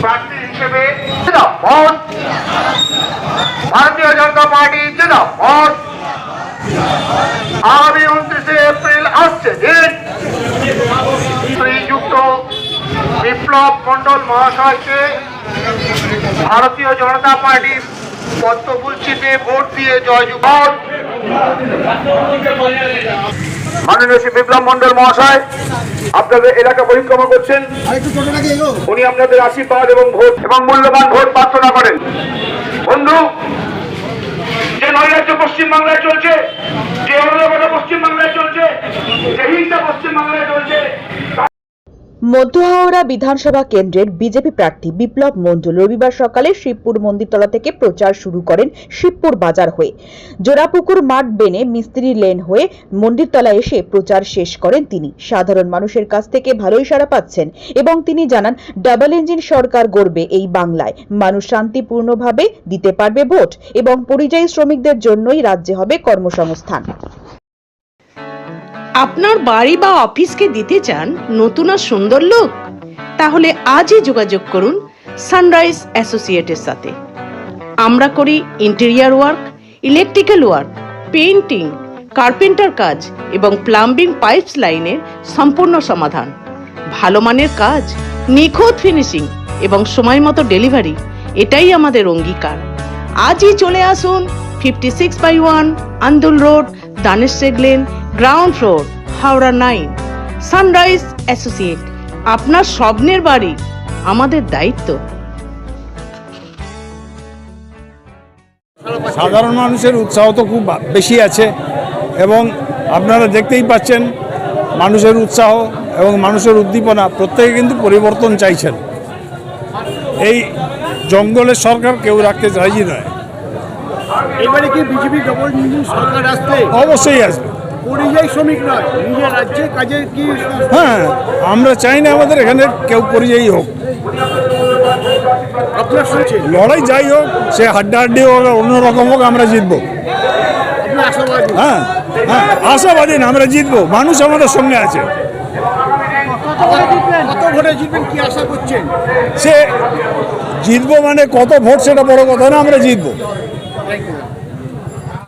প্রার্থী হিসেবে ভারতীয় জনতা পার্টি জিন্দাবাদ। আগামী 29 এপ্রিল আসছে দিন শ্রীযুক্ত বিপ্লব মন্ডল মহাশয়কে ভারতীয় জনতা পার্টির পদ্মফুলচিতে ভোট দিয়ে জয়যুগল। মাননীয় শ্রী বিপ্লব মন্ডল মহাশয় আপনাদের এলাকা পরিক্রমা করছেন, উনি আপনাদের আশীর্বাদ এবং ভোট এবং মূল্যবান ভোট প্রার্থনা করেন। বন্ধু, যে নৈরাজ্য পশ্চিমবাংলায় চলছে, যে অরাজকতা পশ্চিমবাংলায় চলছে, যে হিংসা পশ্চিমবাংলায় চলছে, মধ্য হাওড়া বিধানসভা কেন্দ্রের বিজেপি প্রার্থী বিপ্লব মণ্ডল রবিবার সকালে শিবপুর মন্দিরতলা থেকে প্রচার শুরু করেন শিবপুর বাজার হয়ে। জোড়াপুকুর মাঠ বেনে মিস্ত্রি লেন হয়ে মন্দিরতলা এসে প্রচার শেষ করেন তিনি। সাধারণ মানুষের কাছ থেকে ভালোই সাড়া পাচ্ছেন এবং তিনি জানান ডাবল ইঞ্জিন সরকার গড়বে এই বাংলায়, মানুষ শান্তিপূর্ণভাবে দিতে পারবে ভোট এবং পরিযায়ী শ্রমিকদের জন্যই রাজ্যে হবে কর্মসংস্থান। আপনার বাড়ি বা অফিসকে দিতে চান নতুন আর সুন্দর লুক? তাহলে আজই যোগাযোগ করুন সানরাইজ অ্যাসোসিয়েটের সাথে। আমরা করি interior work, electrical work, painting, carpenter কাজ এবং প্লাম্বিং পাইপস লাইনের সম্পূর্ণ সমাধান। ভালো মানের কাজ, নিখুঁত ফিনিশিং এবং সময় মতো ডেলিভারি, এটাই আমাদের অঙ্গীকার। আজই চলে আসুন 56/1 আন্দুল রোড, দানেশ সেগলেন, ground floor, Howrah 9। Sunrise Associate, আপনার স্বপ্নের বাড়ি আমাদের দায়িত্ব। সাধারণ মানুষের উৎসাহ তো খুব বেশি আছে এবং আপনারা দেখতেই পাচ্ছেন মানুষের উৎসাহ এবং মানুষের উদ্দীপনা, প্রত্যেকে কিন্তু পরিবর্তন চাইছেন। এই জঙ্গলের সরকার কেউ রাখতে রাজি নয়। এবারে কি বিজেপি ডবল ইঞ্জিন সরকার আসবে? অবশ্যই আসবে। পরিযায়ী শ্রমিক নয়, নিজের রাজ্যে কাজের কি? হ্যাঁ, আমরা চাই না আমাদের এখানে কেউ পরিযায়ী হোক। আপনার শুনছেন লড়াই যাই হোক, সে হাড্ডাহাড্ডি হোক, অন্যরকম হোক, আমরা জিতবো। আপনি আশাবাদী? হ্যাঁ হ্যাঁ, আশাবাদী না, আমরা জিতবো। মানুষ আমাদের সঙ্গে আছে। কত ভোটে জিতবেন কি আশা করছেন? সে জিতবো মানে কত ভোট সেটা বড় কথা না, আমরা জিতবো। Thank you.